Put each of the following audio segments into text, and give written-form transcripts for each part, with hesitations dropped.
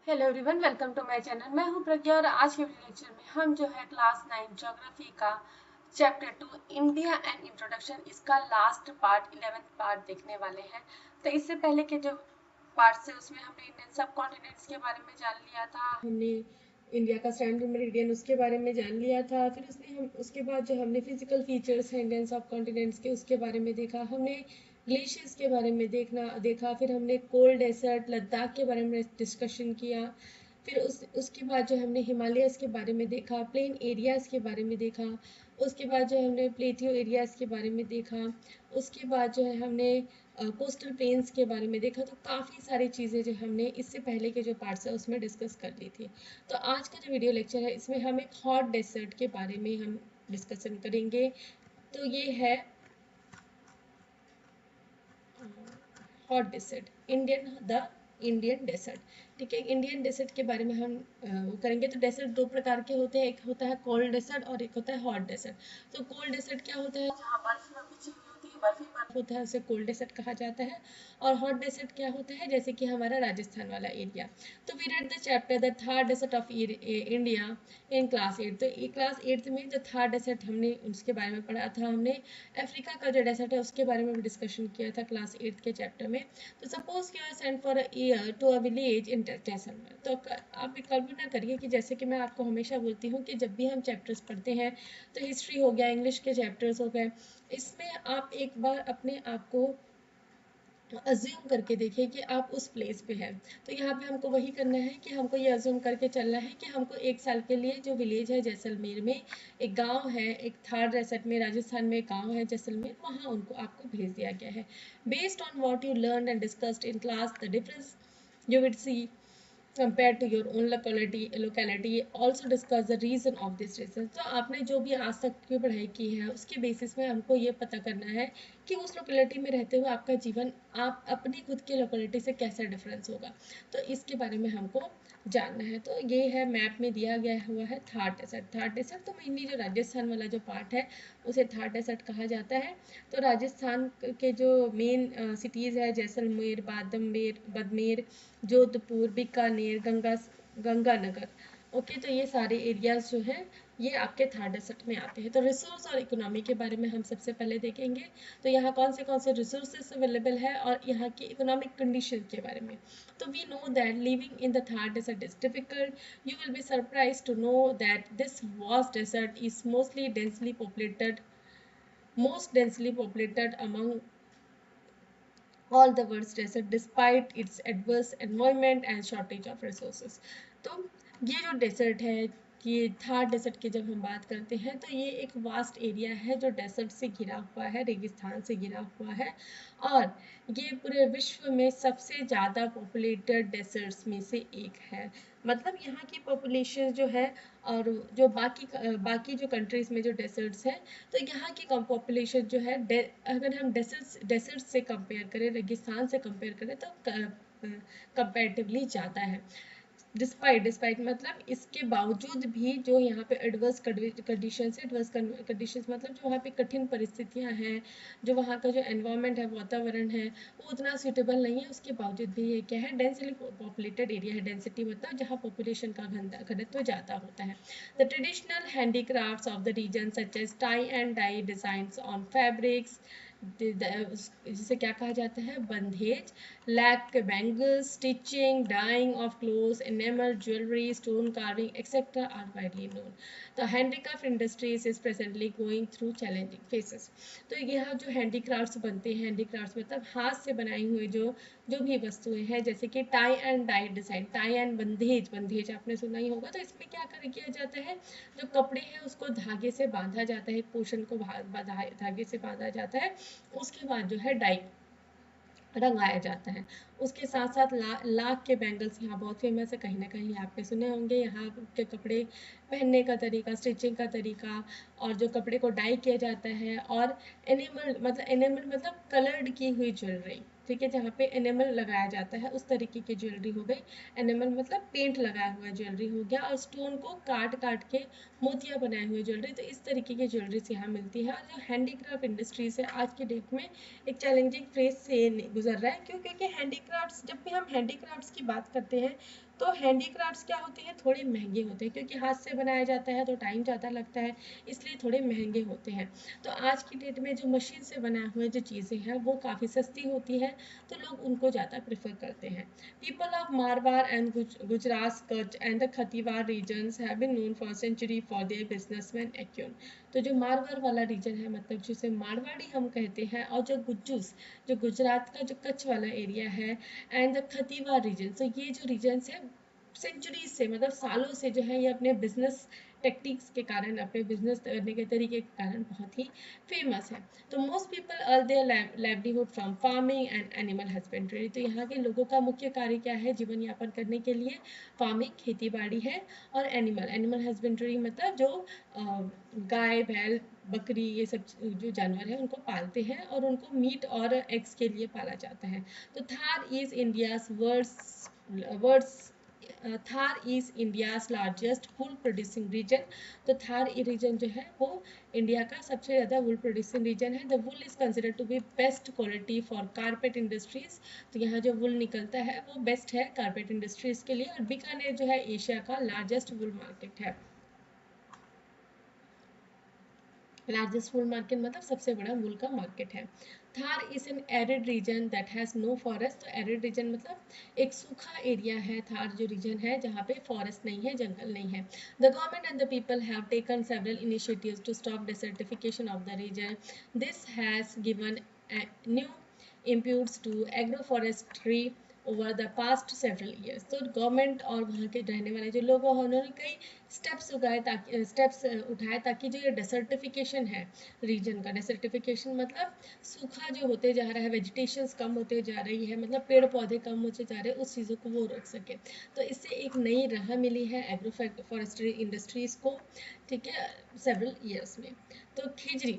Hello everyone, welcome to my channel. मैं हूं प्रज्ञा और आज के लेक्चर में हम जो है क्लास 9 ज्योग्राफी का चैप्टर 2 इंडिया एंड इंट्रोडक्शन, इसका लास्ट पार्ट 11th पार्ट देखने वाले हैं। तो इससे पहले के जो पार्ट्स है उसमें हमने इंडियन सब कॉन्टिनेंट्स के बारे में जान लिया था, हमने इंडिया का स्टैंडर्ड मेरिडियन उसके बारे में जान लिया था। फिर उसके बाद जो हमने फिजिकल फीचर्स हैं इंडियन सब कॉन्टिनेंट्स के उसके बारे में देखा, हमने ग्लेशियर्स के बारे में देखा। फिर हमने कोल्ड डेजर्ट लद्दाख के बारे में डिस्कशन किया। फिर उसके बाद जो हमने हिमालयस के बारे में देखा, प्लेन एरियाज़ के बारे में देखा। उसके बाद जो हमने प्लेटियो एरियाज़ के बारे में देखा। उसके बाद जो है हमने कोस्टल प्लेन्स के बारे में देखा। तो काफ़ी सारी चीज़ें जो हमने इससे पहले के जो पार्ट्स है उसमें डिस्कस कर ली थी। तो आज का जो वीडियो लेक्चर है इसमें हम एक हॉट डेजर्ट के बारे में हम डिस्कशन करेंगे। तो ये है हॉट डेजर्ट, इंडियन डेजर्ट। ठीक है, इंडियन डेजर्ट के बारे में हम वो करेंगे। तो डेजर्ट दो प्रकार के होते हैं, एक होता है कोल्ड डेजर्ट और एक होता है हॉट डेजर्ट। तो कोल्ड डेजर्ट क्या होता है, जहाँ बर्फ में बिछी हुई होती है, बर्फ ही बर्फ होता है, उसे कोल्ड डेजर्ट कहा जाता है। और हॉट डेजर्ट क्या होता है, जैसे कि हमारा राजस्थान वाला एरिया। तो we read the chapter the third desert of India in class 8। तो क्लास 8 में जो थर्ड डेजर्ट हमने उसके बारे में पढ़ा था, हमने अफ्रीका का जो डेजर्ट है उसके बारे में भी डिस्कशन किया था क्लास 8 के चैप्टर में। तो suppose you are sent for a year to a village in Jaisalmer. तो आप एक कल्पना करिए कि जैसे कि मैं आपको हमेशा बोलती हूँ कि जब भी हम चैप्टर्स पढ़ते हैं, तो हिस्ट्री हो गया, इंग्लिश के चैप्टर्स हो गए, इसमें आप एक बार अपने आप को अज्यूम करके देखिए कि आप उस प्लेस पे हैं। तो यहाँ पे हमको वही करना है कि हमको ये अज्यूम करके चलना है कि हमको एक साल के लिए जो विलेज है जैसलमेर में, एक गांव है, एक थर्ड रेसेट में राजस्थान में एक गांव है जैसलमेर, वहाँ उनको आपको भेज दिया गया है। Based on what you learn and discussed in class, the difference you would see compared to your own locality also discuss the reason of this reason। तो आपने जो भी आज तक की पढ़ाई की है उसके बेसिस में हमको ये पता करना है कि उस लोकेलिटी में रहते हुए आपका जीवन आप अपनी खुद की लोकेलिटी से कैसा डिफरेंस होगा। तो इसके बारे में हमको जानना है। तो ये है मैप में दिया गया हुआ है थर्ड डेसर्ट। तो मेनली जो राजस्थान वाला जो पार्ट है उसे थर्ड डेसर्ट कहा जाता है। तो राजस्थान के जो मेन सिटीज़ है जैसलमेर, बाड़मेर, जोधपुर, बीकानेर, गंगानगर। ओके, तो ये सारे एरियाज जो है ये आपके थर्ड डेसर्ट में आते हैं। तो रिसोर्स और इकोनॉमी के बारे में हम सबसे पहले देखेंगे। तो यहाँ कौन से रिसोर्सेस अवेलेबल है और यहाँ की इकोनॉमिक कंडीशन के बारे में। तो we know that living in the third desert is difficult. You will be surprise to know that this vast desert is most densely populated among all the world's desert despite its adverse environment and shortage of resources। तो ये जो desert है, ये Thar desert की जब हम बात करते हैं तो ये एक वास्ट एरिया है जो डेजर्ट से घिरा हुआ है, रेगिस्तान से घिरा हुआ है। और ये पूरे विश्व में सबसे ज़्यादा पॉपुलेटेड डेजर्ट्स में से एक है। मतलब यहाँ की पॉपुलेशन जो है और जो बाकी जो कंट्रीज़ में जो डेजर्ट्स हैं, तो यहाँ की कम पॉपुलेशन जो है अगर हम डेसर्ट से कंपेयर करें, रेगिस्तान से कंपेयर करें, तो कंपेरेटिवली ज़्यादा है। डिस्पाइट मतलब इसके बावजूद भी जो यहाँ पे एडवर्स कंडीशंस मतलब जो वहाँ पे कठिन परिस्थितियाँ हैं, जो वहाँ का जो एनवायरनमेंट है, वातावरण है, वो उतना सूटेबल नहीं है। उसके बावजूद भी ये क्या है, डेंसली पॉपुलेटेड एरिया है। डेंसिटी मतलब जहाँ पॉपुलेशन का घनत्व ज़्यादा होता है। The traditional handicrafts of the region such as tie and dye designs on fabrics, जिसे क्या कहा जाता है, bandhej, lac bangles, stitching, dyeing of clothes, enamel jewellery, stone carving etcetera are widely known. The handicraft industries is presently going through challenging phases. तो यह जो handicrafts बनते हैं, हैंडीक्राफ्ट्स मतलब हाथ से बनाई हुई जो भी वस्तुएं हैं, जैसे कि tie and dye design, tie and bandhej आपने सुना ही होगा। तो इसमें क्या किया जाता है, जो कपड़े हैं उसको धागे से बांधा जाता है, एक पोर्शन को धागे से बांधा जाता है, उसके बाद जो है डाई रंगाया जाता है। उसके साथ साथ लाख के बैंगल्स यहाँ बहुत फेमस है, कहीं ना कहीं आपने सुने होंगे। यहाँ के कपड़े पहनने का तरीका, स्टिचिंग का तरीका, और जो कपड़े को डाई किया जाता है, और एनिमल मतलब कलर्ड की हुई ज्वेलरी, ठीक है, जहाँ पे एनिमल लगाया जाता है उस तरीके की ज्वेलरी हो गई। एनिमल मतलब पेंट लगाया हुआ ज्वेलरी हो गया, और स्टोन को काट काट के मोतिया बनाए हुए ज्वेलरी। तो इस तरीके की ज्वेलरीज यहाँ मिलती है। और जो हैंडीक्राफ्ट इंडस्ट्रीज है आज के डेट में एक चैलेंजिंग फेज से गुजर रहा है। क्यों? क्योंकि हैंडीक्राफ्ट्स, जब भी हम हैंडीक्राफ्ट्स की बात करते हैं तो हैंडीक्राफ्ट्स क्या होते हैं, थोड़े महंगे होते हैं, क्योंकि हाथ से बनाया जाता है तो टाइम ज़्यादा लगता है, इसलिए थोड़े महंगे होते हैं। तो आज की डेट में जो मशीन से बनाए हुए जो चीज़ें हैं वो काफ़ी सस्ती होती है, तो लोग उनको ज़्यादा प्रेफर करते हैं। People of Marwar and Gujarat, Kutch and the Kathiawar regions have been known for century for their businessman acumen. तो जो मारवाड़ वाला रीजन है, मतलब जिसे मारवाड़ी हम कहते हैं, और जो गुज्जूस, जो गुजरात का जो कच्छ वाला एरिया है, एंड द खतीवाड़ रीजन, तो ये जो रीजन्स है सेंचुरीज से, मतलब सालों से जो है, ये अपने बिजनेस टेक्टिक्स के कारण, अपने बिजनेस करने के तरीके के कारण बहुत ही फेमस है। तो most people earn their livelihood from farming and animal husbandry. तो यहाँ के लोगों का मुख्य कार्य क्या है जीवन यापन करने के लिए, फार्मिंग खेती बाड़ी है, और एनिमल हस्बेंड्री मतलब जो गाय बैल बकरी ये सब जो जानवर है उनको पालते हैं, और उनको मीट और एग्स के लिए पाला जाता है। तो Thar is India's world's Thar is India's largest wool producing region. तो थार रीजन जो है वो इंडिया का सबसे ज़्यादा वुल प्रोड्यूसिंग रीजन है। The wool is considered to be best quality for carpet industries. तो यहाँ जो वुल निकलता है वो बेस्ट है कारपेट इंडस्ट्रीज के लिए। और बीकानेर जो है एशिया का लार्जेस्ट वुल मार्केट है। लार्जेस्ट वुल मार्केट मतलब सबसे बड़ा वुल का मार्केट है। Thar is an arid region that has no forest. तो एरिड रीजन मतलब एक सूखा एरिया है, थार जो रीजन है जहाँ पे फॉरेस्ट नहीं है, जंगल नहीं है। The government and the people have taken several initiatives to stop desertification of the region. This has given a new impulse to agroforestry over the past several years. तो गवर्नमेंट और वहाँ के रहने वाले जो लोग हैं उन्होंने कई स्टेप्स उठाए ताकि जो ये डेसर्टिफिकेशन है रीजन का, डेसर्टिफिकेशन मतलब सूखा जो होते जा रहा है, वेजिटेशंस कम होते जा रही है, मतलब पेड़ पौधे कम होते जा रहे हैं, उस चीज़ों को वो रोक सके। तो इससे एक नई राह मिली है एग्रो फॉरेस्ट्री इंडस्ट्रीज़ को, ठीक है, सेवरल ईयर्स में। तो khejri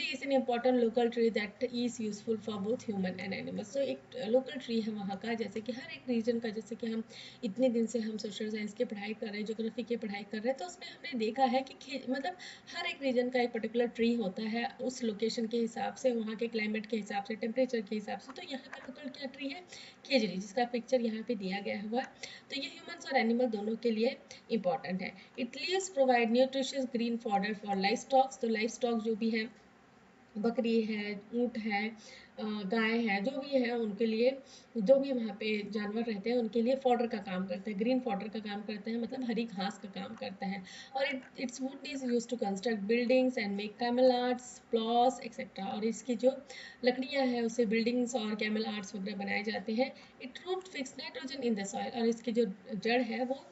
is an important local tree that is useful for both human and animals. तो एक लोकल ट्री है वहाँ का, जैसे कि हर एक रीजन का, जैसे कि हम इतने दिन से हम सोशल साइंस की पढ़ाई कर रहे हैं, ज्योग्राफी की पढ़ाई कर रहे हैं, तो उसमें हमने देखा है कि मतलब हर एक रीजन का एक पर्टिकुलर ट्री होता है उस लोकेशन के हिसाब से, वहाँ के क्लाइमेट के हिसाब से, टेम्परेचर के हिसाब से। तो यहाँ का लोकल क्या ट्री है, खेजड़ी, जिसका पिक्चर यहाँ पे दिया गया हुआ है। तो ये ह्यूमन्स और एनिमल दोनों के लिए इंपॉर्टेंट है। It leaves provide nutritious green fodder for life stocks. तो लाइफ स्टॉक जो भी है, बकरी है, ऊँट है, गाय है, जो भी है उनके लिए, जो भी वहाँ पे जानवर रहते हैं उनके लिए फॉडर का काम करता है, ग्रीन फॉडर का काम करता है, मतलब हरी घास का काम करता है। और its wood is use to construct buildings and make camel arts, ploughs etcetera. और इसकी जो लकड़ियाँ हैं उससे बिल्डिंग्स और कैमल आर्ट्स वगैरह बनाए जाते हैं। It root fix nitrogen in the soil. और इसकी जो जड़ है वो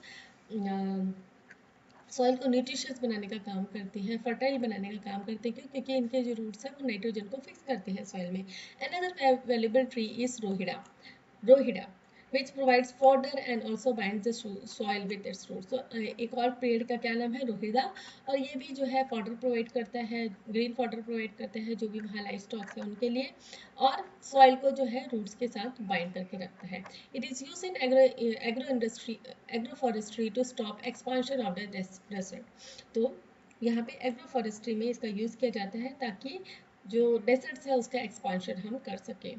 सॉइल को न्यूट्रिशियस बनाने का काम करती हैं, फर्टाइल बनाने का काम करती हैं। क्यों? क्योंकि इनके जो रूट्स हैं वो नाइट्रोजन को फिक्स करते हैं सॉइल में। Another valuable tree is rohida which provides fodder and also binds the soil with its roots. तो एक और पेड़ का क्या नाम है, रोहिड़ा, और ये भी जो है फॉडर प्रोवाइड करता है, ग्रीन फॉडर प्रोवाइड करता है जो भी वहाँ लाइफ स्टॉक्स है उनके लिए, और सॉइल को जो है रूट्स के साथ बाइंड करके रखता है। It is use in agro forestry to stop expansion of the desert. तो यहाँ पे एग्रो फॉरेस्ट्री में इसका यूज़ किया जाता है ताकि जो डेजर्ट्स है उसका एक्सपांशन हम कर सकें,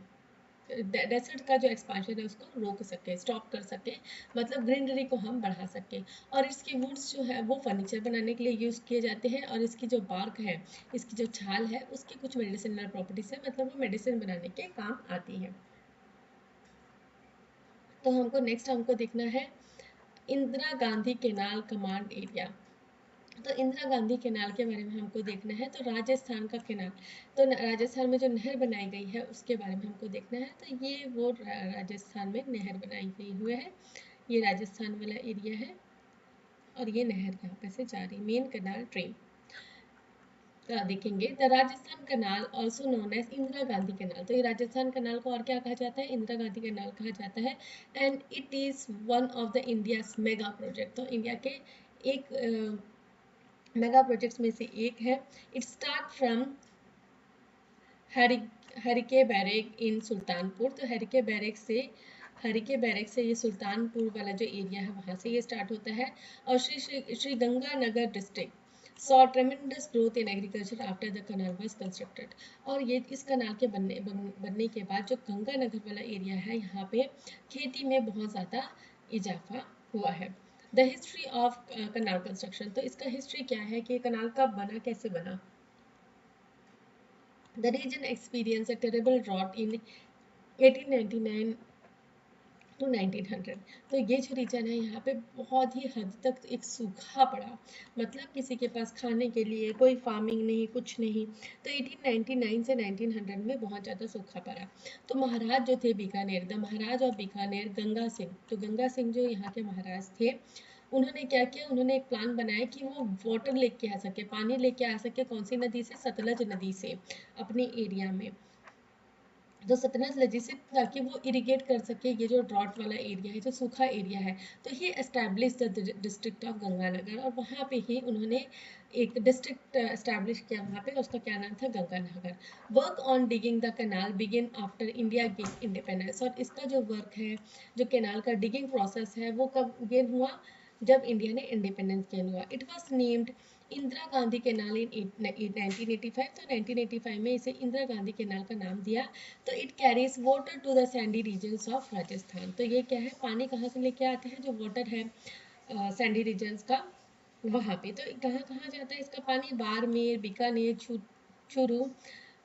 डेजर्ट का जो एक्सपांशन है उसको रोक सके, स्टॉप कर सके, मतलब ग्रीनरी को हम बढ़ा सके। और इसके वुड्स जो है वो फर्नीचर बनाने के लिए यूज़ किए जाते हैं। और इसकी जो बार्क है, इसकी जो छाल है, उसकी कुछ मेडिसिनल प्रॉपर्टीज है, मतलब वो मेडिसिन बनाने के काम आती है। तो हमको देखना है Indira Gandhi canal command area. तो इंदिरा गांधी केनाल के बारे में हमको देखना है। तो राजस्थान का केनाल, तो राजस्थान में जो नहर बनाई गई है उसके बारे में हमको देखना है। तो ये वो राजस्थान में नहर बनाई गई हुई है, ये राजस्थान वाला एरिया है, और ये नहर यहाँ पे से जा रही, मेन केनाल ट्रेन देखेंगे। The Rajasthan canal also known as Indira Gandhi canal. तो ये राजस्थान कनाल को और क्या कहा जाता है, इंदिरा गांधी कनाल कहा जाता है। And it is one of the India's mega project. तो इंडिया के एक मेगा प्रोजेक्ट्स में से एक है। It start from Harike barrage in Sultanpur. तो हरिके बैरेक से ये सुल्तानपुर वाला जो एरिया है वहाँ से ये स्टार्ट होता है। और Shri Ganganagar district saw ट्रेमेंडस growth in agriculture after the kanal was constructed. और ये इस कनाल के बनने के बाद जो गंगानगर वाला एरिया है यहाँ पे खेती में बहुत ज़्यादा इजाफा हुआ है। The history of canal construction, तो इसका हिस्ट्री क्या है कि कनाल कब बना, कैसे बना। The region experience a terrible drought in 1899 to 1900। तो ये जो रीजन है यहाँ पे बहुत ही हद तक एक सूखा पड़ा, मतलब किसी के पास खाने के लिए कोई फार्मिंग नहीं, कुछ नहीं। तो 1899 से 1900 में बहुत ज़्यादा सूखा पड़ा। तो महाराज जो थे Bikaner, the Maharaj of Bikaner Ganga Singh, तो गंगा सिंह जो यहाँ के महाराज थे, उन्होंने क्या किया, उन्होंने एक प्लान बनाया कि वो वाटर लेके आ सके, पानी लेके आ सके, कौन सी नदी से, सतलज नदी से अपने एरिया में। तो सतलज नदी से, ताकि वो इरिगेट कर सके ये जो ड्रॉट वाला एरिया है, जो सूखा एरिया है। तो he establish the district of Ganganagar, और वहाँ पे ही उन्होंने एक डिस्ट्रिक्ट एस्टैब्लिश किया वहाँ पे, उसका क्या नाम था, Ganganagar. Work on digging the canal begin after India gain independence, और इसका जो वर्क है, जो कैनाल का डिगिंग प्रोसेस है, वो कब गेन हुआ, जब इंडिया ने इंडिपेंडेंस गेन हुआ। It was named Indira Gandhi canal in 1985। तो 1985 में इसे इंदिरा गांधी कैनाल का नाम दिया। तो it carries water to the sandy regions of Rajasthan, तो ये क्या है, पानी कहाँ से लेके आते हैं, जो वाटर है सैंडी रीजन्स का, वहाँ पे। तो कहाँ कहाँ जाता है इसका पानी, बाड़मेर, बीकानेर, चूरू,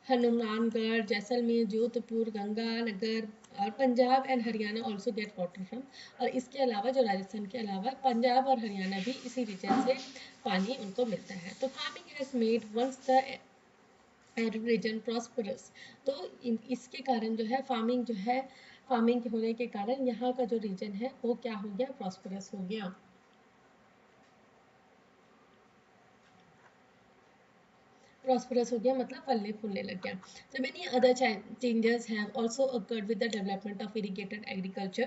हनुमानगढ़, जैसलमेर, जोधपुर, गंगानगर, और Punjab and Haryana also get water from. और इसके अलावा जो राजस्थान के अलावा पंजाब और हरियाणा भी इसी रीजन से पानी उनको मिलता है। तो farming has made once the arid region prosperous, तो इसके कारण जो है फार्मिंग जो है, फार्मिंग के होने के कारण यहाँ का जो रीजन है वो क्या हो गया, प्रॉस्परस हो गया। प्रॉस्परस हो गया मतलब फलने फूलने लग गया। तो many other changes have also occurred with the development of irrigated agriculture,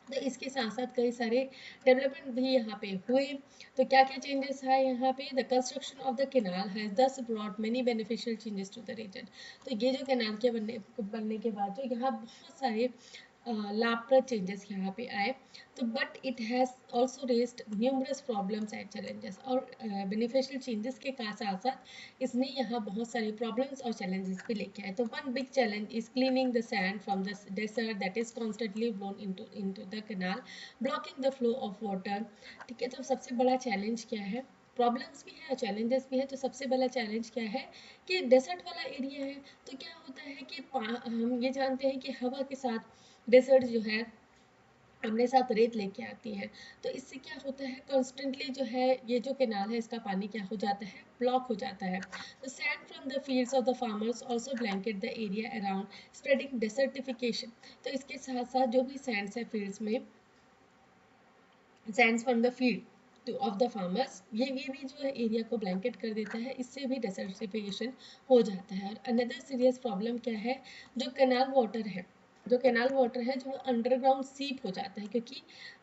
तो इसके साथ साथ कई सारे डेवलपमेंट भी यहाँ पे हुए। तो क्या क्या चेंजेस है यहाँ पे, the construction of the canal has thus brought many beneficial changes to the region. तो ये जो कैनाल के बनने के बाद जो यहाँ बहुत सारे लाभप्रद चेंजेस यहाँ पे आए। तो but it has also raised numerous problems and challenges, और बेनिफिशियल चेंजेस के साथ साथ इसने यहाँ बहुत सारे प्रॉब्लम्स और चैलेंजेस भी लेके आए। तो one big challenge is cleaning the sand from the desert that is constantly blown into the canal, blocking the flow of water. ठीक है, तो सबसे बड़ा चैलेंज क्या है, प्रॉब्लम्स भी है और चैलेंजेस भी है। तो सबसे बड़ा चैलेंज क्या है कि डेजर्ट वाला एरिया है, तो क्या होता है कि हम ये जानते हैं कि हवा के साथ डेजर्ट जो है अपने साथ रेत लेके आती है। तो इससे क्या होता है, कॉन्स्टेंटली जो है ये जो कैनाल है इसका पानी क्या हो जाता है, ब्लॉक हो जाता है। तो sand from the fields of the farmers also blanket the area around, spreading desertification. तो इसके साथ साथ जो भी सैंड्स है फील्ड्स में, Sands from the field of the farmers, ये भी जो है एरिया को ब्लैंकेट कर देता है, इससे भी डेसर्टिफिकेशन हो जाता है। और अनदर सीरियस प्रॉब्लम क्या है, जो कैनाल वाटर है, जो कैनाल वाटर है जो अंडरग्राउंड सीप हो जाता है, क्योंकि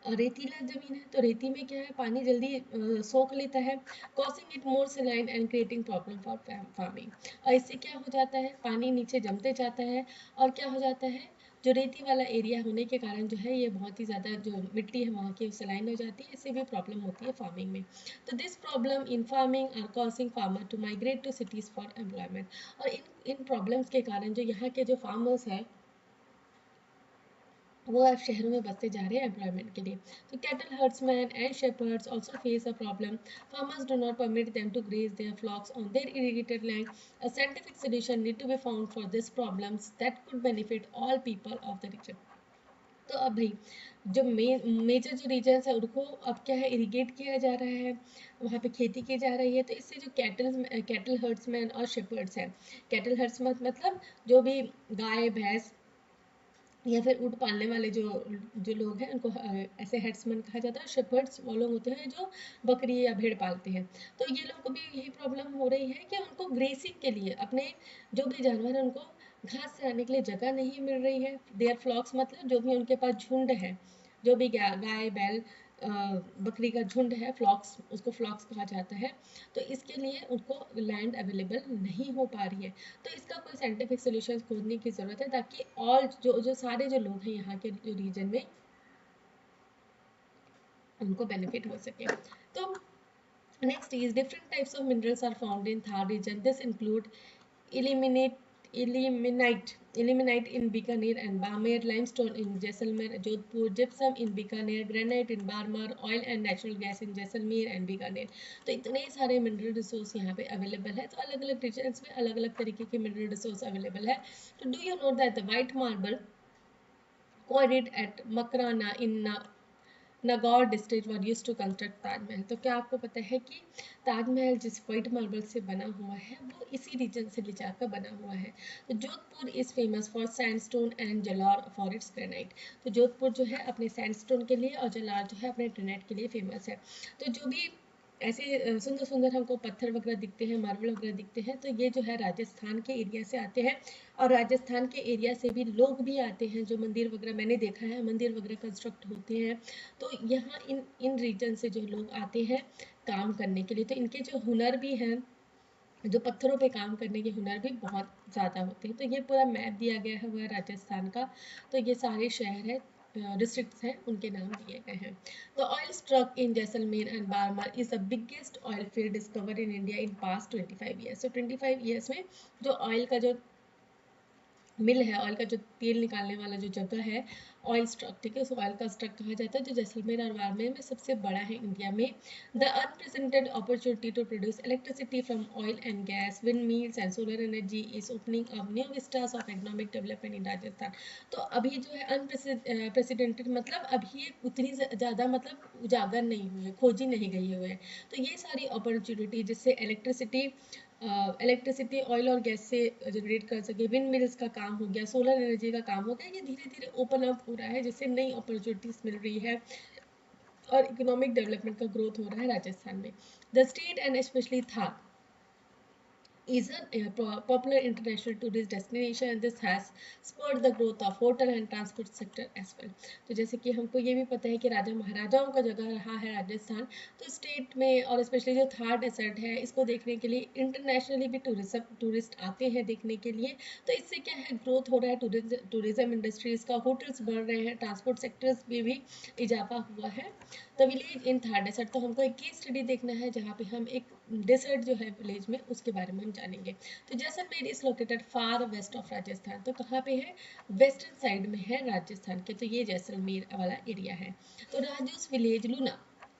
रेतीला जमीन है, तो रेती में क्या है, पानी जल्दी सोख लेता है, causing it more saline and creating problem for farming. और इससे क्या हो जाता है, पानी नीचे जमते जाता है, और क्या हो जाता है, जो रेती वाला एरिया होने के कारण जो है ये बहुत ही ज़्यादा जो मिट्टी है वहाँ की सलाइन हो जाती है, इससे भी प्रॉब्लम होती है फार्मिंग में। तो this problem in farming are causing farmer to migrate to cities for employment. और इन प्रॉब्लम्स के कारण जो यहाँ के जो फार्मर्स हैं वो अब शहरों में बसते जा रहे हैं एम्प्लॉयमेंट के लिए। तो cattle herdsman and shepherds also face a problem, farmers do not permit them to graze their flocks on their irrigated land. A scientific solution need to be found for this problems that could benefit all people of the region. तो अब भाई जो major जो regions है उनको अब क्या है, इरिगेट किया जा रहा है, वहाँ पे खेती की जा रही है। तो इससे जो कैटल हर्ड्समैन और शेपर्ड्स हैं, कैटल हर्ड्समैन मतलब जो भी गाय भैंस या फिर ऊँट पालने वाले जो जो लोग हैं उनको ऐसे हेड्समैन कहा जाता है। शेपर्ड्स वो लोग होते हैं जो बकरी या भेड़ पालते हैं। तो ये लोग को भी यही प्रॉब्लम हो रही है कि उनको ग्रेसिंग के लिए अपने जो भी जानवर हैं उनको घास चराने के लिए जगह नहीं मिल रही है। देयर फ्लॉक्स मतलब जो भी उनके पास झुंड है, जो भी गाय बैल बकरी का झुंड है, फ्लॉक्स, उसको फ्लॉक्स कहा जाता है। तो इसके लिए उनको लैंड अवेलेबल नहीं हो पा रही है। तो इसका कोई साइंटिफिक सोल्यूशन खोजने की ज़रूरत है, ताकि ऑल जो जो सारे जो लोग हैं यहाँ के जो रीजन में उनको बेनिफिट हो सके। तो next is different types of minerals are found in Thar region, this include ilmenite ilmenite in Bikaner and Barmer, limestone in Jaisalmer, Jodhpur, gypsum in Bikaner, granite in Barmer, oil and natural gas in Jaisalmer and Bikaner. तो इतने सारे mineral resource यहाँ पे available है. तो अलग अलग regions में अलग अलग तरीके के मिनरल रिसोर्स अवेलेबल है. तो do you know that the white marble quarried at Makrana in Nagaur district were used to construct Taj Mahal. तो क्या आपको पता है कि ताजमहल जिस वाइट मार्बल से बना हुआ है वो इसी रीजन से ले जाकर बना हुआ है. तो Jodhpur is famous for sandstone and Jalore for its granite. तो जोधपुर जो है अपने सैंडस्टोन के लिए और जलार जो है अपने ग्रेनाइट के लिए फेमस है. तो जो भी ऐसे सुंदर सुंदर हमको पत्थर वगैरह दिखते हैं, मार्बल वगैरह दिखते हैं, तो ये जो है राजस्थान के एरिया से आते हैं. और राजस्थान के एरिया से भी लोग भी आते हैं जो मंदिर वगैरह, मैंने देखा है मंदिर वगैरह कंस्ट्रक्ट होते हैं. तो यहाँ इन इन रीजन से जो लोग आते हैं काम करने के लिए, तो इनके जो हुनर भी हैं, जो पत्थरों पे काम करने के हुनर भी बहुत ज़्यादा होते हैं. तो ये पूरा मैप दिया गया है हुआ राजस्थान का. तो ये सारे शहर है, डिस्ट्रिक्ट्स हैं, उनके नाम दिए गए हैं. तो oil struck in Jaisalmer and Barmer is the biggest oil field discover in India in past 25 years. तो 25 ईयर्स में जो ऑयल का जो मिल है, ऑयल का जो तेल निकालने वाला जो जगह है, ऑयल स्ट्रक, ठीक है, उस ऑयल का स्ट्रक कहा जाता है, जो जैसलमेर और बाड़मेर में सबसे बड़ा है इंडिया में. The unprecedented opportunity to produce electricity from oil and gas, wind mills and solar energy is opening up new vistas of economic development in Rajasthan. तो अभी जो है अनप्रेसिडेंटेड मतलब अभी उतनी ज़्यादा मतलब उजागर नहीं हुए, खोजी नहीं गई हुए हैं. तो ये सारी अपॉर्चुनिटी जिससे इलेक्ट्रिसिटी ऑयल और गैस से जनरेट कर सके, विंड मिल्स का काम हो गया, सोलर एनर्जी का काम हो गया, ये धीरे धीरे ओपन अप हो रहा है, जिससे नई अपॉर्चुनिटीज मिल रही है और इकोनॉमिक डेवलपमेंट का ग्रोथ हो रहा है राजस्थान में. The state and specially Thar is a popular international tourist destination and this has spurred the growth of hotel and transport sector as well. तो जैसे कि हमको ये भी पता है कि राजा महाराजाओं का जगह रहा है राजस्थान, तो स्टेट में और स्पेशली जो थार डेजर्ट है इसको देखने के लिए इंटरनेशनली भी टूरिस्ट आते हैं देखने के लिए. तो इससे क्या है, ग्रोथ हो रहा है टूरिज्म इंडस्ट्रीज का, होटल्स बढ़ रहे हैं, ट्रांसपोर्ट सेक्टर्स में भी इजाफा हुआ है. The village in Thar desert, तो हमको एक केस स्टडी देखना है जहाँ पे हम एक डेजर्ट जो है विलेज में उसके बारे में हम जानेंगे. तो Jaisalmer is located far waste of Rajasthan. तो कहाँ पे है, वेस्टर्न साइड में है राजस्थान के. तो ये जैसलमेर वाला एरिया है. तो Raju's village Luna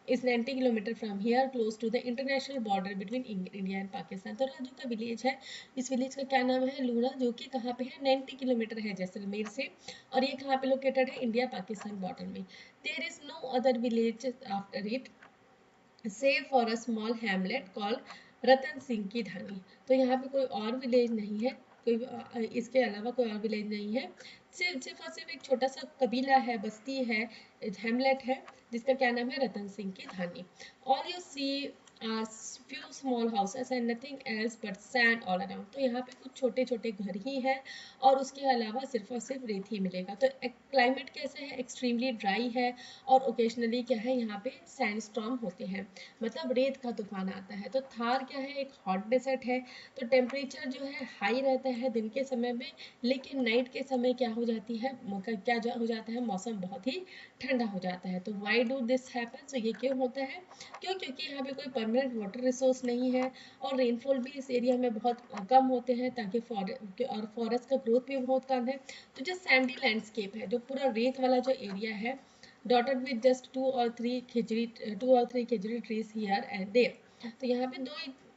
is 90 kilometre from here close to the international border between India and Pakistan. तो राजू का विलेज है, इस विलेज का क्या नाम है, लूना, जो कि कहाँ पे है, 90 किलोमीटर है जैसलमेर से, और ये कहाँ पे लोकेटेड है, इंडिया पाकिस्तान बॉर्डर में. There is no other village after it save for a small hamlet call Ratan Singh ki Dhani. तो यहाँ पे कोई और विलेज नहीं है, कोई इसके अलावा कोई और विलेज नहीं है, सिर्फ और सिर्फ एक छोटा सा कबीला है, बस्ती है, हैमलेट है, जिसका क्या नाम है, Ratan Singh ki Dhani. All you see are few small houses and nothing else but sand all around. तो यहाँ पे कुछ छोटे छोटे घर ही हैं और उसके अलावा सिर्फ और सिर्फ रेत ही मिलेगा. तो क्लाइमेट कैसे है, एक्सट्रीमली ड्राई है, और ओकेजनली क्या है, यहाँ पे सैंडस्टॉर्म होते हैं, मतलब रेत का तूफान आता है. तो थार क्या है, एक हॉट डेजर्ट है. तो टेम्परेचर जो है हाई रहता है दिन के समय में, लेकिन नाइट के समय क्या हो जाती है, हो जाता है, मौसम बहुत ही ठंडा हो जाता है. तो वाई डू दिस हैपन, तो ये क्यों होता है, क्योंकि यहाँ पे कोई परमानेंट वाटर रिसोर्स नहीं है और रेनफॉल भी इस एरिया में बहुत कम होते हैं, ताकि फॉरेस्ट का ग्रोथ भी बहुत कम है. तो जो सैंडी लैंडस्केप है, जो पूरा रेत वाला जो एरिया है, dotted with just two or three Khijri trees here and there. तो यहाँ पे दो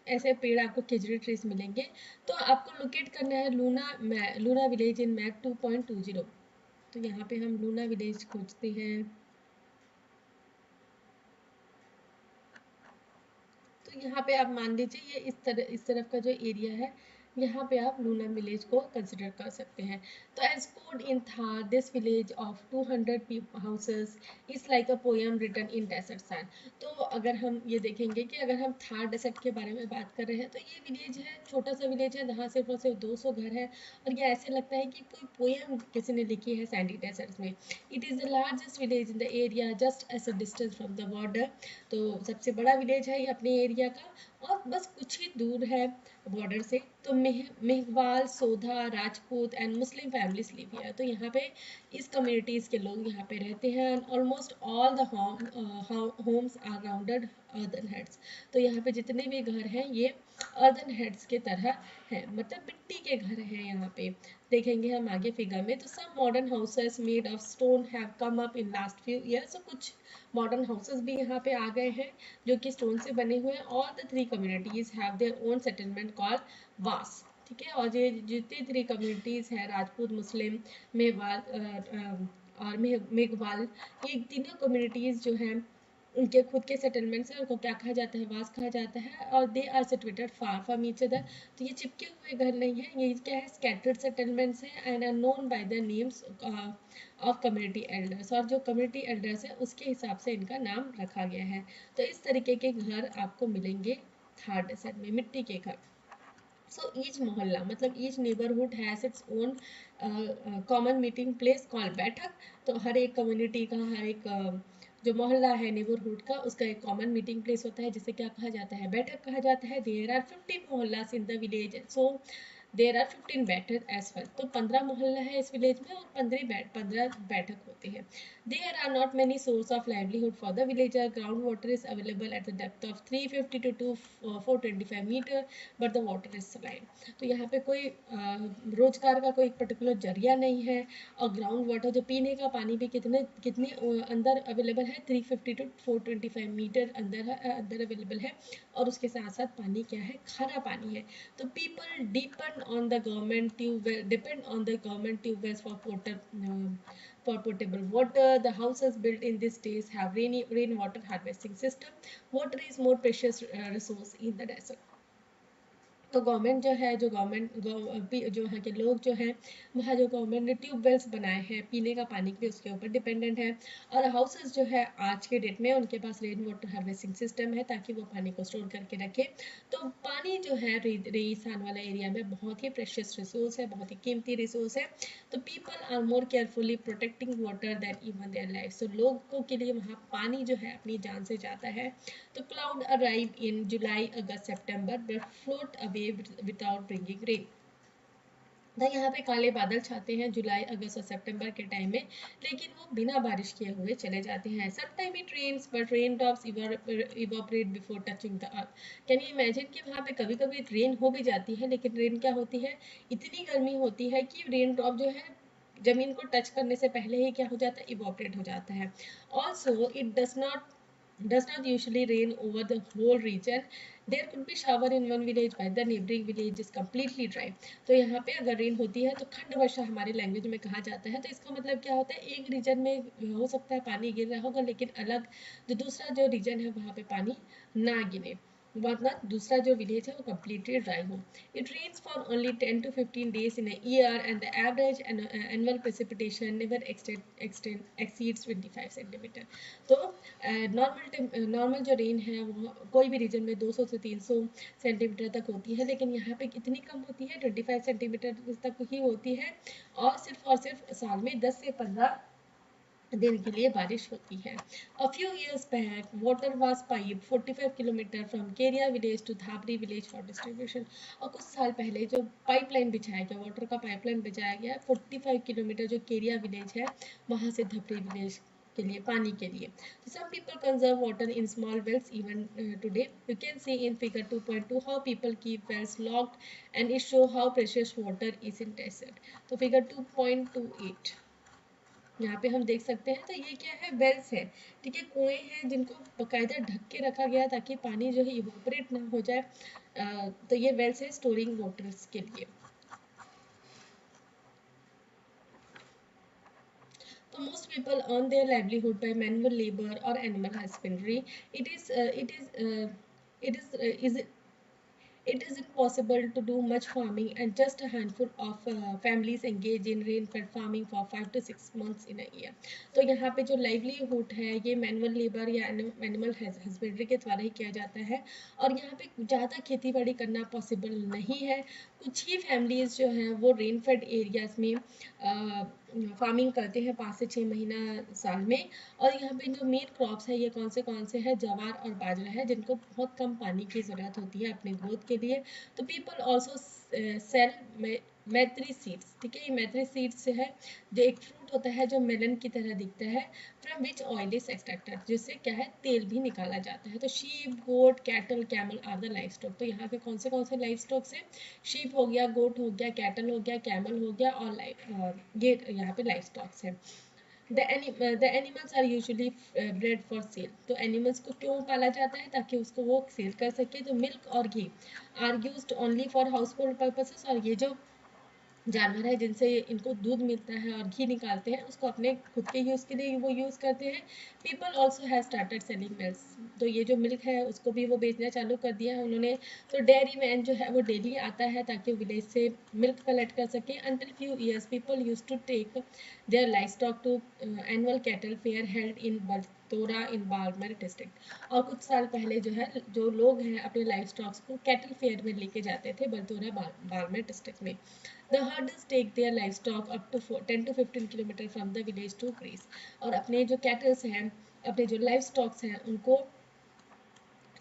ऐसे पेड़ आपको खिजड़ी ट्रीज मिलेंगे. तो आपको लोकेट करना है लूना विलेज इन मैप 2.20. तो यहाँ पे हम लूना विलेज खोजते हैं. तो यहाँ पे आप मान लीजिए ये इस तरफ का जो एरिया है, यहाँ पे आप लूना विलेज को कंसिडर कर सकते हैं. तो as code in Thar this village of 200 houses is like a poem written in desert sand. तो अगर हम ये देखेंगे कि अगर हम थार डेजर्ट के बारे में बात कर रहे हैं, तो ये विलेज है, छोटा सा विलेज है जहाँ सिर्फ और सिर्फ 200 घर है, और ये ऐसे लगता है कि कोई पोएम किसी ने लिखी है सैंडी डेजर्ट में. It is the largest village in the area just as a distance from the border. तो सबसे बड़ा विलेज है ये अपने एरिया का, और बस कुछ ही दूर है बॉर्डर से तो Meghwal, Sodha, Rajput and Muslim families live here. तो यहाँ पे इस कम्युनिटीज़ के लोग यहाँ पे रहते हैं। Almost all the homes are rounded earthen huts. तो यहाँ पे जितने भी घर हैं ये अर्दन हेड्स के तरह हैं, मतलब मिट्टी के घर हैं यहाँ पे। देखेंगे हम आगे फिगर में। तो some modern houses made of stone have come up in last few years. तो कुछ मॉडर्न हाउसेस भी यहाँ पे आ गए हैं जो कि स्टोन से बने हुए हैं। All the three communities have their own settlement called वास। ठीक है, और ये जितनी थ्री कम्युनिटीज हैं, राजपूत, मुस्लिम, मेवाल और मेघवाल, ये तीनों कम्युनिटीज जो हैं उनके खुद के सेटलमेंट्स हैं। उनको क्या कहा जाता है? वास कहा जाता है। और they are situated far from each other. तो ये चिपके हुए घर नहीं है, ये क्या है? स्कैटर्ड सेटलमेंट्स हैं and are known by the names of community elders. और जो कम्युनिटी एल्डर्स है उसके हिसाब से इनका नाम रखा गया है। तो इस तरीके के घर आपको मिलेंगे थार डेसर्ट में, मिट्टी के घर। सो ईच मोहल्ला मतलब each neighbourhood has its own common meeting place called बैठक। तो हर एक कम्युनिटी का, हर एक जो मोहल्ला है नेबरहुड का, उसका एक कॉमन मीटिंग प्लेस होता है जिसे क्या कहा जाता है? बैठक कहा जाता है। There are 15 mohallas in the village, so there are 15 baithak as well. तो 15 मोहल्ला है इस विलेज में और 15 बैठक होते हैं। There are not many source of livelihood for the villager. Ground water is available at the depth of 350 to 425 metre, but the water is saline. तो यहाँ पे कोई रोजगार का कोई पर्टिकुलर जरिया नहीं है। और ग्राउंड वाटर जो पीने का पानी भी कितने कितने अंदर अवेलेबल है? 350 to 425 मीटर अंदर अवेलेबल है। और उसके साथ साथ पानी क्या है? खारा पानी है। तो people depend on the government tube wells for potable water. The houses built in these days have rainwater harvesting system. Water is more precious resource in the desert. तो गवर्नमेंट जो है, जो यहाँ के लोग जो हैं, वहाँ जो गवर्नमेंट ने ट्यूबवेल्स बनाए हैं पीने का पानी के लिए, उसके ऊपर डिपेंडेंट है। और हाउसेस जो है आज के डेट में उनके पास रेन वाटर हार्वेस्टिंग सिस्टम है ताकि वो पानी को स्टोर करके रखे। तो पानी जो है रेगिस्तान वाला एरिया में बहुत ही प्रेशियस रिसोर्स है, बहुत ही कीमती रिसोर्स है। तो people are more carefully protecting water than even their life. तो लोगों के लिए वहाँ पानी जो है अपनी जान से जाता है। तो cloud arrive in July, August, September but float away without bringing rain. तो यहाँ पे काले बादल छाते हैं जुलाई, अगस्त और सितंबर के टाइम में, लेकिन वो बिना बारिश किए हुए चले जाते हैं। Sometime it rains but rain drops evaporate before touching the earth. Can you imagine कि वहाँ पे कभी कभी रेन हो भी जाती है, लेकिन रेन क्या होती है? इतनी गर्मी होती है कि रेन ड्रॉप जो है जमीन को टच करने से पहले ही क्या हो जाता है? इवापोरेट हो जाता है। Also it does not usually rain over the whole region. There could be shower in one village while the neighboring village is completely dry. तो यहाँ पे अगर रेन होती है तो खंड वर्षा हमारी लैंग्वेज में कहा जाता है। तो इसका मतलब क्या होता है? एक रीजन में हो सकता है पानी गिर रहा होगा, लेकिन अलग जो दूसरा जो रीजन है वहाँ पे पानी ना गिरे, वरना दूसरा जो विलेज है वो completely ड्राई हो। It rains for only 10 to 15 days in a year and the average annual precipitation never exceeds 25 centimeter. तो नॉर्मल जो रेन है वो कोई भी रीजन में 200 से 300 सेंटीमीटर तक होती है, लेकिन यहाँ पे कितनी कम होती है? 25 सेंटीमीटर तक ही होती है। और सिर्फ साल में 10 से 15 दिन के लिए बारिश होती है। A few years back, water was piped 45 kilometre from Keriya village to Dhabri village for distribution. और कुछ साल पहले जो पाइपलाइन बिछाया गया, वाटर का पाइपलाइन बिछाया गया 45 किलोमीटर जो केरिया विलेज है वहाँ से धबरी विलेज के लिए, पानी के लिए। So some people conserve water in small wells even today. You can see in figure 2.2 how people keep wells locked and it show how precious water is in desert. तो figure 2.28 यहाँ पे हम देख सकते हैं। तो ये क्या है? वेल्स है, ठीक है, कुएं हैं जिनको बकायदा ढक के रखा गया ताकि पानी जो है इवोपरेट ना हो जाए। तो ये वेल्स है स्टोरिंग वाटर्स के लिए। तो most people earn their livelihood by manual labour और animal husbandry. It is it is it is it is impossible to do much farming and just a handful of families engage in rain-fed farming for 5 to 6 months in a year. तो यहाँ पे जो livelihood है ये manual labour या animal husbandry के द्वारा ही किया जाता है। और यहाँ पे ज़्यादा खेती बाड़ी करना पॉसिबल नहीं है। कुछ ही फैमिलीज जो हैं वो रेन फेड एरियाज में फार्मिंग करते हैं 5 से 6 महीना साल में। और यहाँ पे जो मेन क्रॉप्स है ये कौन से हैं, जवार और बाजरा है, जिनको बहुत कम पानी की ज़रूरत होती है अपने ग्रोथ के लिए। तो पीपल ऑल्सो सेल मैत्री सीड्स, ठीक है, ये मैत्री सीड्स है जो एक फ्रूट होता है जो मेलन की तरह दिखता है, from which oil is extracted, जिससे क्या है तेल भी निकाला जाता है। तो sheep, goat, cattle, camel are the life stock. तो यहाँ पे कौन से लाइफ स्टॉक्स हैं, शीप हो गया, गोट हो गया, कैटल हो गया, कैमल हो गया, और ये यहाँ पे लाइफ स्टॉक्स हैं। the animals are usually bred for sale। तो एनिमल्स को क्यों पाला जाता है, ताकि उसको वो सेल कर सके। तो मिल्क और ghee are used only for household purposes, और ये जो जानवर है जिनसे इनको दूध मिलता है और घी निकालते हैं, उसको अपने खुद के यूज़ के लिए वो यूज़ करते हैं। People also have started selling milk. तो ये जो मिल्क है उसको भी वो बेचना चालू कर दिया है उन्होंने। तो डेयरी मैन जो है वो डेली आता है ताकि वो विलेज से मिल्क कलेक्ट कर सके। Until few years people use to take their livestock to annual cattle fair held in Balotra in Barmer district. और कुछ साल पहले जो है जो लोग हैं अपने लाइफ स्टॉक्स को कैटल फेयर में लेके जाते थे बल्तोरा बाड़मेर डिस्ट्रिक्ट में। The herders take their livestock up to 10 to 15 kilometre from the village to graze। और अपने जो कैटल्स हैं, अपने जो लाइव स्टॉक्स हैं, उनको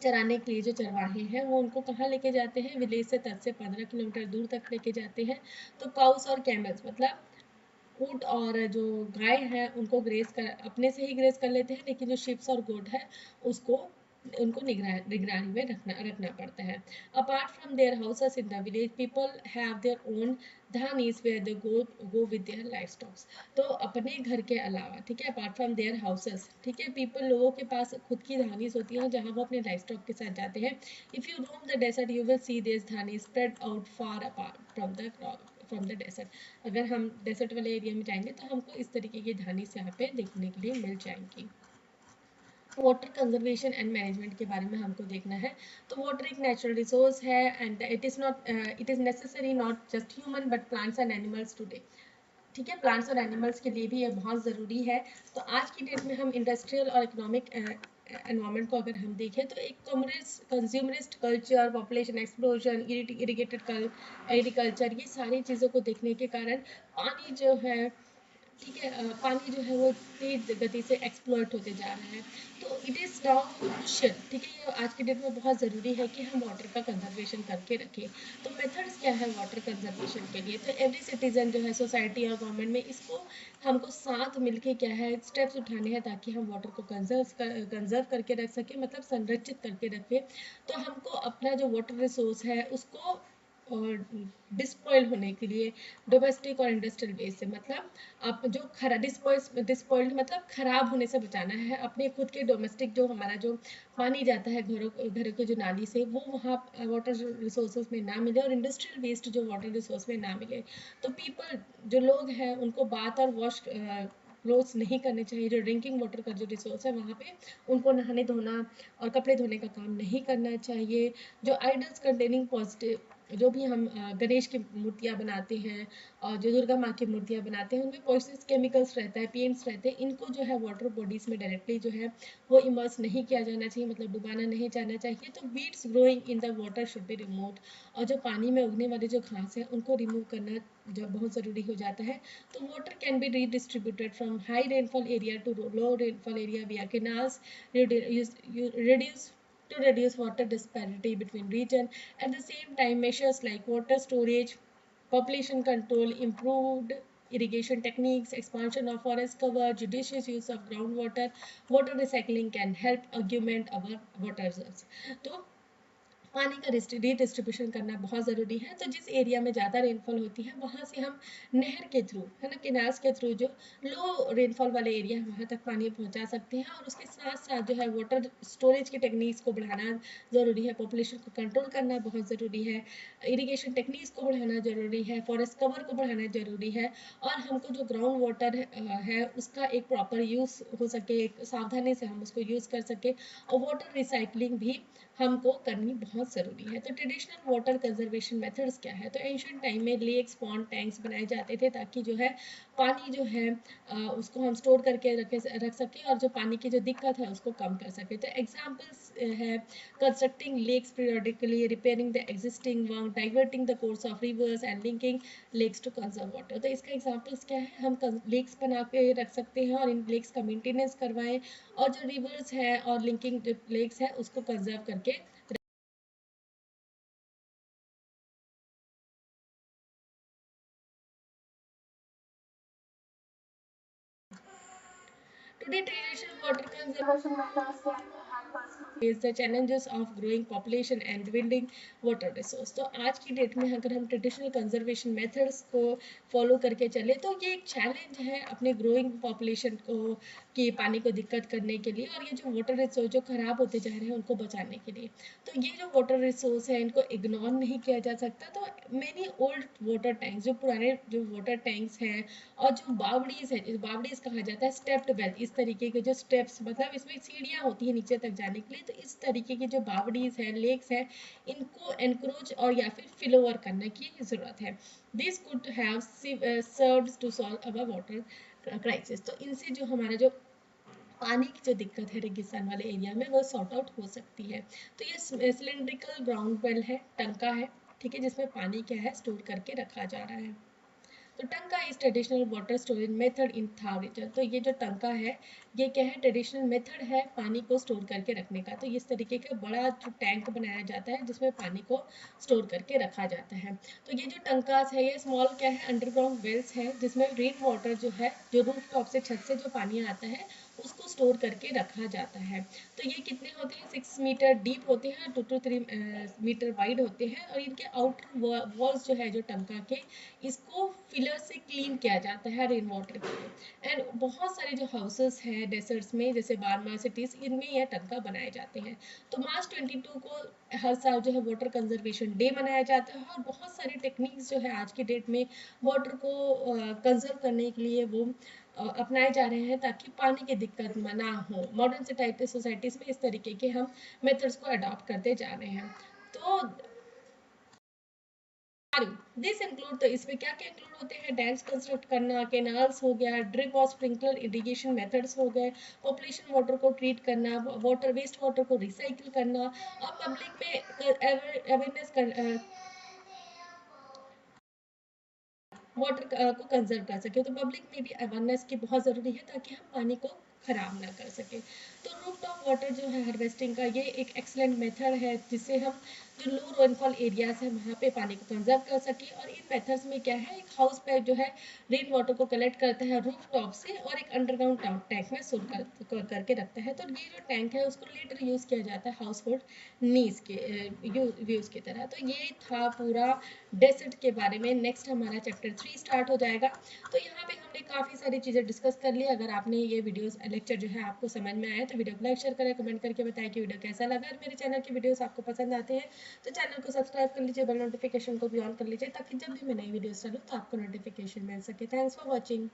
चराने के लिए जो चरवाहे हैं वो उनको कहाँ लेके जाते हैं, विलेज से 10 से 15 किलोमीटर दूर तक लेके जाते हैं। तो काउस और कैमल्स मतलब ऊँट और जो गाय है उनको ग्रेस कर अपने से ही ग्रेस कर लेते हैं, लेकिन जो शिप्स और गोट है उसको उनको निगरानी में रखना पड़ता है। Apart from their houses in the village people have their own dhanis where they go with their livestocks. तो अपने घर के अलावा, ठीक है, अपार्ट फ्रॉम देयर हाउसेस, ठीक है, पीपल लोगों के पास खुद की धानीज होती हैं जहाँ वो अपने लाइफ स्टॉक के साथ जाते हैं। If you roam the desert you will see this dhani spread out far apart from the desert. अगर हम डेजर्ट वाले एरिया में जाएंगे तो हमको इस तरीके की धानीज यहाँ पे देखने के लिए मिल जाएंगी। वाटर कंजर्वेशन एंड मैनेजमेंट के बारे में हमको देखना है। तो वाटर एक नेचुरल रिसोर्स है and it is necessary not just human but plants and animals today. ठीक है, प्लांट्स और एनिमल्स के लिए भी ये बहुत ज़रूरी है। तो आज की डेट में हम इंडस्ट्रियल और इकोनॉमिक एनवायरनमेंट को अगर हम देखें तो एक consumerist culture, population explosion, irrigated agriculture, ये सारी चीज़ों को देखने के कारण पानी जो है, ठीक है, पानी जो है वो तेज गति से एक्सप्लॉइट होते जा रहा है। तो इट इज़ नाउ क्रूशियल, ठीक है, ये आज की डेट में बहुत ज़रूरी है कि हम वाटर का कंजर्वेशन करके रखें। तो मेथड्स क्या है वाटर कंजर्वेशन के लिए, तो एवरी सिटीजन जो है सोसाइटी और गवर्नमेंट में इसको हमको साथ मिलके क्या है स्टेप्स उठाने हैं ताकि हम वाटर को कंजर्व करके रख सकें, मतलब संरक्षित करके रखें। तो हमको अपना जो वाटर रिसोर्स है उसको और डिस्पॉइल होने के लिए डोमेस्टिक और इंडस्ट्रियल वेस्ट से, मतलब आप जो डिस्पॉइल्ड मतलब खराब होने से बचाना है अपने खुद के डोमेस्टिक जो हमारा जो पानी जाता है घरों के जो नाली से वो वहाँ वाटर रिसोर्सेज में ना मिले और इंडस्ट्रियल वेस्ट जो वाटर रिसोर्स में ना मिले। तो पीपल जो लोग हैं उनको बाथ और वॉश क्लोथ्स नहीं करने चाहिए। जो ड्रिंकिंग वाटर का जो रिसोर्स है वहाँ पे उनको नहाने धोना और कपड़े धोने का काम नहीं करना चाहिए। जो आइडल्स कंटेनिंग पॉजिटिव जो भी हम गणेश की मूर्तियाँ बनाते हैं और जो दुर्गा माँ की मूर्तियाँ बनाते हैं उनमें पॉइजनस केमिकल्स रहता है, पेंट्स रहते हैं, इनको जो है वाटर बॉडीज़ में डायरेक्टली जो है वो इमर्स नहीं किया जाना चाहिए, मतलब डुबाना नहीं जाना चाहिए। तो weeds growing in the water should be removed. और जो पानी में उगने वाले जो घास है उनको रिमूव करना जब बहुत ज़रूरी हो जाता है। तो water can be redistributed from high rainfall area to low rainfall area via canals, reduce to reduce water disparity between region. At the same time, measures like water storage, population control, improved irrigation techniques, expansion of forest cover, judicious use of groundwater, water recycling can help augment our water reserves. तो पानी का redistribution करना बहुत ज़रूरी है। तो जिस area में ज़्यादा रेनफॉल होती है वहाँ से हम नहर के थ्रू, है ना, कैनाल्स के थ्रू जो लो रेनफॉल वाले एरिया है वहाँ तक पानी पहुँचा सकते हैं। और उसके साथ साथ जो है वाटर स्टोरेज की टेक्निक्स को बढ़ाना ज़रूरी है, पॉपुलेशन को कंट्रोल करना बहुत ज़रूरी है, इरीगेशन टेक्निक्स को बढ़ाना ज़रूरी है, फॉरेस्ट कवर को बढ़ाना ज़रूरी है। और हमको जो ग्राउंड वाटर है उसका एक प्रॉपर यूज़ हो सके, एक सावधानी से हम उसको यूज़ कर सके। और वाटर रिसाइकलिंग भी हमको करनी बहुत बहुत ज़रूरी है। तो ट्रेडिशनल वाटर कंजर्वेशन मेथड्स क्या है? तो एंशियंट टाइम में लेक्स, पॉन्ड, टैंक्स बनाए जाते थे ताकि जो है पानी जो है उसको हम स्टोर करके रख सकें और जो पानी की जो दिक्कत है उसको कम कर सकें। तो एग्जाम्पल्स है constructing lakes periodically, repairing the existing one, diverting the course of rivers and linking lakes to conserve water. तो इसका एग्जाम्पल्स क्या है? हम लेक्स बना के रख सकते हैं और इन लेक्स का मेंटेनेंस करवाएं और जो रिवर्स है और लिंकिंग लेक्स है उसको कंजर्व करके। Today, traditional water conservation methods face the challenges of growing population and dwindling water resource। तो आज की डेट में अगर हम ट्रेडिशनल कंजर्वेशन मेथड्स को फॉलो करके चले तो ये एक चैलेंज है अपने ग्रोइंग पॉपुलेशन को कि पानी को दिक्कत करने के लिए और ये जो वाटर रिसोर्स जो खराब होते जा रहे हैं उनको बचाने के लिए। तो ये जो वाटर रिसोर्स है इनको इग्नोर नहीं किया जा सकता। तो मेनी ओल्ड वाटर टैंक्स, जो पुराने जो वाटर टैंक्स हैं और जो बावड़ीज है, जिस बावड़ीज कहा जाता है स्टेप्ड वेल, इस तरीके के जो स्टेप्स मतलब इसमें सीढ़ियाँ होती है नीचे तक जाने के लिए, तो इस तरीके की जो बावड़ीज है, लेक्स है, इनको एनक्रोच और या फिर फिल ओवर करने की जरूरत है। This could have served to solve our water crisis. तो इनसे जो हमारा जो पानी की जो दिक्कत है रेगिस्तान वाले एरिया में वो सॉर्ट आउट हो सकती है। तो ये सिलेंड्रिकल ग्राउंड वेल है, टंका है, ठीक है, जिसमें पानी क्या है स्टोर करके रखा जा रहा है। तो tanka is traditional water storage method in Thar region. तो ये जो टंका है ये क्या है? ट्रेडिशनल मेथड है पानी को स्टोर करके रखने का। तो इस तरीके का बड़ा जो टैंक बनाया जाता है जिसमें पानी को स्टोर करके रखा जाता है। तो ये जो टंकास है ये स्मॉल क्या है? अंडरग्राउंड वेल्स है जिसमें रेन वाटर जो है जो रूफ टॉप से छत से जो पानी आता है उसको स्टोर करके रखा जाता है। तो ये कितने होते हैं? 6 मीटर डीप होते हैं, 2 to 3 मीटर वाइड होते हैं और इनके आउटर वॉल्स जो है जो टंका के, इसको फिलर से क्लीन किया जाता है रेन वाटर के लिए। एंड बहुत सारे जो हाउसेस हैं डेजर्ट्स में जैसे बारमा सिटीज, इनमें यह टंका बनाए जाते हैं। तो मार्च 22 को हर साल जो है वाटर कंजर्वेशन डे मनाया जाता है और बहुत सारी टेक्निक्स जो है आज की डेट में वाटर को कंजर्व करने के लिए वो अपनाए जा रहे हैं ताकि पानी की दिक्कत ना हो। मॉडर्न सोसाइटीज में इस तरीके के हम मेथड्स को अडॉप्ट करते जा रहे हैं। तो दिस इंक्लूड, तो इसमें क्या क्या इंक्लूड होते हैं? डैम्स कंस्ट्रक्ट करना, कैनाल्स हो गया, ड्रिप और स्प्रिंकलर इरिगेशन मेथड्स हो गए, पॉपुलेशन वाटर को ट्रीट करना, वाटर वेस्ट वाटर को रिसाइकिल करना और पब्लिक में अवेयरनेस कर वाटर को कंजर्व कर सके। तो पब्लिक में भी अवेयरनेस की बहुत ज़रूरी है ताकि हम पानी को खराब ना कर सके। तो रूफ टॉप वाटर जो है हार्वेस्टिंग का ये एक एक्सलेंट मेथड है जिससे हम जो लो रेनफॉल एरियाज है वहाँ पे पानी को कंजर्व कर सके। और इन मेथड्स में क्या है? एक हाउस पाइप जो है रेन वाटर को कलेक्ट करता है रूफ टॉप से और एक अंडरग्राउंड टैंक में स्टोर करके रखता है। तो ये जो टैंक है उसको लेटर यूज़ किया जाता है हाउस होल्ड नीड्स के यूज़ की तरह। तो ये था पूरा डेजर्ट के बारे में। नेक्स्ट हमारा चैप्टर 3 स्टार्ट हो जाएगा। तो यहाँ पे हमने काफ़ी सारी चीज़ें डिस्कस कर ली। अगर आपने ये वीडियोस लेक्चर जो है आपको समझ में आया तो वीडियो को लाइक शेयर करें, कमेंट करके बताएं कि वीडियो कैसा लगा। और मेरे चैनल की वीडियोस आपको पसंद आते हैं तो चैनल को सब्सक्राइब कर लीजिए, बेल नोटिफिकेशन को भी ऑन कर लीजिए ताकि जब भी मैं नई वीडियोस डालूँ तो आपको नोटिफिकेशन मिल सके। Thanks for watching.